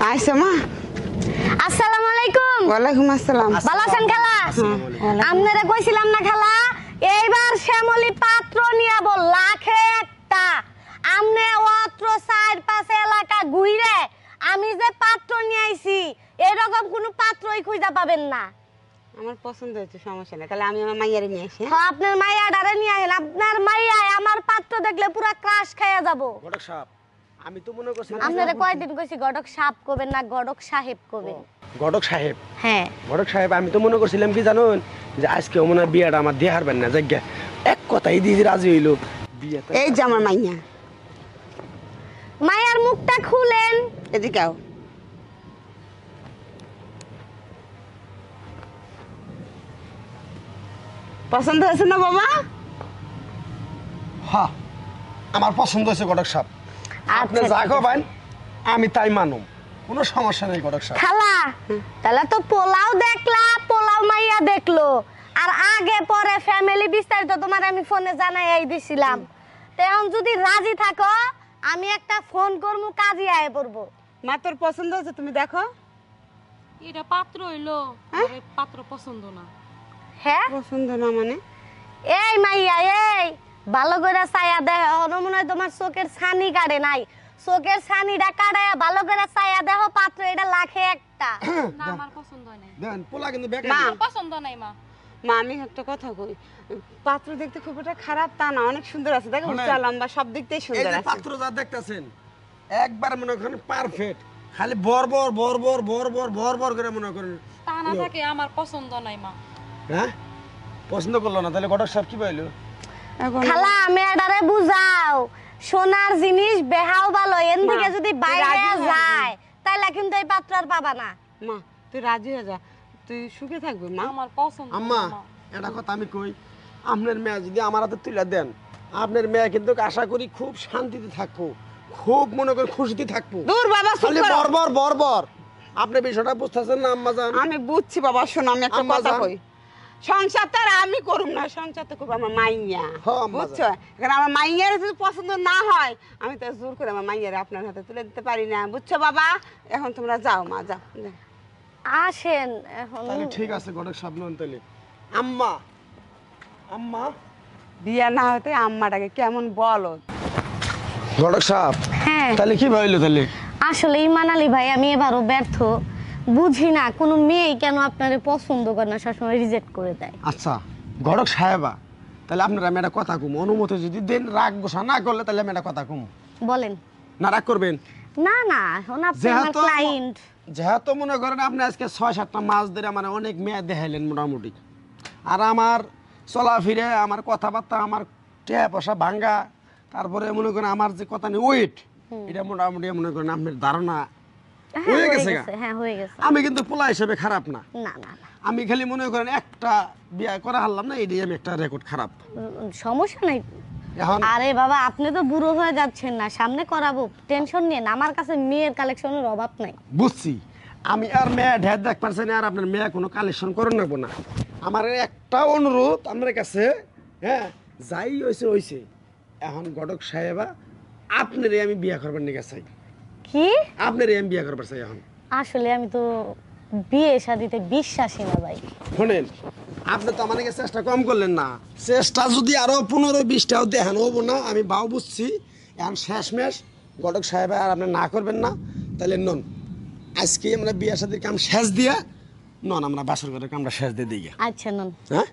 আইসা মা। আসসালামু আলাইকুম। ওয়ালাইকুম আসসালাম। ভালো আছেন খালা? আপনারা কইছিলাম না খালা এইবার শ্যামলী পাত্র নিয়ে বল লাখে একটা। আমনে অত্র ৪-৫ এলাকা ঘুরে আমি যে পাত্র নিয়ে আইছি এরকম কোনো পাত্রই খুঁজে পাবেন না। আমার পছন্দ হয়েছে, সমস্যা নেই। তাহলে আমি আমার মাইয়ারে নিয়ে আসি। হ্যাঁ আপনার মাইয়াডারে নিয়ে আইন। আপনার মাইয়ায় আমার পাত্র দেখলে পুরো ক্রাশ খাইয়া যাব। ঘটক সাহেব, আমি তো মনে করছি আপনারা কয়দিন কইছি গডক সাহেব কবেন না গডক সাহেব কবেন। ঘটক সাহেব। হ্যাঁ ঘটক সাহেব, আমি তো মনে করছিলাম কি জানুন, যে আজকে মনে হয় বিয়েটা আমার দিয়ে হারবেন না। জায়গা এক কথাই দিয়ে রাজি হইলো বিয়েতে। এই যে আমার মাইয়া, মায়ার মুখটা খুলেন। এদিকে আও। পছন্দ হয়েছে না বাবা? হ্যাঁ, আমার পছন্দ হয়েছে ঘটক সাহেব। আপনি আচ্ছা, যা ঠিক খাবেন আমি তাই মানুম, কোনো সমস্যা নেই ঘটক সাহেব। খালা তাহলে তো পোলাও দেখলা, পোলাও মাইয়া দেখলো, আর আগে পরে ফ্যামিলি বিস্তারিত তোমার আমি ফোনে জানাই দিছিলাম। তেমন যদি রাজি থাকো আমি একটা ফোন করবো, কাজে আয় পড়বো। মা তোর পছন্দ হয়েছে, তুমি দেখো। এটা পাত্র হইলো, আরে পাত্র পছন্দ না। হ্যাঁ পছন্দ না মানে? এই মাইয়া এই ভালো করে ছায়া দেহ, মনে হয় তোমার চোখের ছানি কাটে নাই। চোখের ছানিটা কাটায় ভালো করে ছায়া দেহ, পাত্র এটা লাখে একটা। না আমার পছন্দ হয় নাই। দেন পোলা কিন্তু বেকার মা। না। আমার পছন্দ নাই মা। মা আমি একটা কথা কই, পাত্র দেখতে খুব একটা খারাপ তা না, অনেক সুন্দর আছে। দেখো শোনেন। উঁচা লম্বা সব দিক থেকে এই সুন্দর যে আছে। পাত্র যা দেখতেছেন একবার মনে করেন পারফেক্ট, খালি বরবর বরবর বরবর বরবর করে মনে করেন। তা না থাকে আমার পছন্দ নাই মা। হ্যাঁ, পছন্দ করলো না, তাহলে ঘটক সাহেব কি পাইলো? এখন খালা মেয়েটারে বুঝাও, সোনার জিনিস বেহাও ভালো, এর মা, থেকে যদি তুই বাইরে রাজি হয়ে যায় তাহলে কিন্তু এই পাত্র আর পাবা না। মা তুই রাজি হয়ে যা, তুই সুখে থাকবি মা। আমার পছন্দ না আম্মা, মা। এটা কথা আমি কই, আপনার মেয়ে যদি আমার হাতে তুলে দেন, আপনার মেয়ে কিন্তু আশা করি খুব শান্তিতে থাকবো, খুব মনে করি খুশিতে থাকবো। দূর বাবা, চুপ খালি করো। বরবর বরবর। আপনি বিষয়টা বুঝতেছেন না আম্মা জান? আমি বুঝছি বাবা, শোনো আমি একটা আম্মা কথা জান। কই। সংসার তো আর আমি করুম না, সংসার তো করবো আমার মাইয়া। হ্যাঁ, আম্মা বুঝছো? কারণ আমার মাইয়ার যদি পছন্দ না হয় আমি তো জোর করে আমার মাইয়ারে আপনার হাতে তুলে দিতে পারি না। বুঝছো বাবা? এখন তোমরা যাও মা, যাও যাও। আসেন এখন। তাহলে ঠিক আছে ঘটক সাহেব, নন তাহলে। আম্মা, আম্মা। বিয়া না হতে আম্মাটাকে কেমন বলো। ঘটক সাহেব, হ্যাঁ তাহলে কি ভাইলো তাহলে? আসলে ইমান আলী ভাই আমি এবারও ব্যর্থ। বুঝি না কোনো মেয়ে কেন আপনারে পছন্দ করে না, সবসময় রিজেক্ট করে দেয়। আচ্ছা ঘটক সাহেবা, তাহলে আপনারা আমি একটা কথা কম, অনুমতি যদি দেন, রাগ গোসা না করলে তাহলে আমি একটা কথা কম। বলেন। না রাগ করবেন? না না এখন আপনি আমার যেহেতু ক্লায়েন্ট। যেহেতু মনে করেন আপনি আজকে 6-7টা মাস ধরে আমার অনেক মেয়ে দেখাইলেন মোটামুটি, আর আমার চলাফিরে, আমার কথাবার্তা, আমার টেয়া পয়সা ভাঙ্গা, তারপরে মনে করেন আমার যে কথা নিয়ে ওয়েট, এটা মোটামুটি মনে করেন আপনার ধারণা হ্যাঁ হয়ে হয়ে গেছে গা। গেছে, হ্যাঁ হয়ে গেছে। আমি কিন্তু পোলা হিসেবে খারাপ না, না না না আমি খালি মনে করেন একটা বিয়ে করা হারলাম না, এটাই আমি একটা রেকর্ড খারাপ। সমস্যা নাই। এখন আরে বাবা আপনি তো বুড়ো হয়ে যাচ্ছেন না, সামনে করাবো, টেনশন নিয়ে না। আমার কাছে মেয়ের কালেকশনের অভাব নাই। বুঝছি, আমি আর মেয়ে ঢের দেখ পারছি না, আর আপনার মেয়ে কোনো কালেকশন করেন নেবো না। আমার একটা অনুরোধ আপনার কাছে, হ্যাঁ যাই হয়েছে হয়েছে, এখন ঘটক সাহেবা আপনারই আমি বিয়ে করবার নিয়ে চাই, কি? আপনারই আমি বিয়ে করবার চাই এখন। আসলে আমি তো বিয়ে শাদিতে বিশ্বাসী না ভাই। শোনেন, আপনি তো আমাকে চেষ্টা কম করলেন না, চেষ্টা যদি আরো 15-20টাও দেখানো হবো না, আমি বাও বুঝছি। এখন শেষমেশ ঘটক সাহেব আর আপনি না করবেন না, তাহলে নন আজকে আমরা বিয়ে শাদির কাম শেষ দিয়া নন, আমরা বাসর ঘরের কামটা শেষ দিয়ে দিই। আচ্ছা নন। হ্যাঁ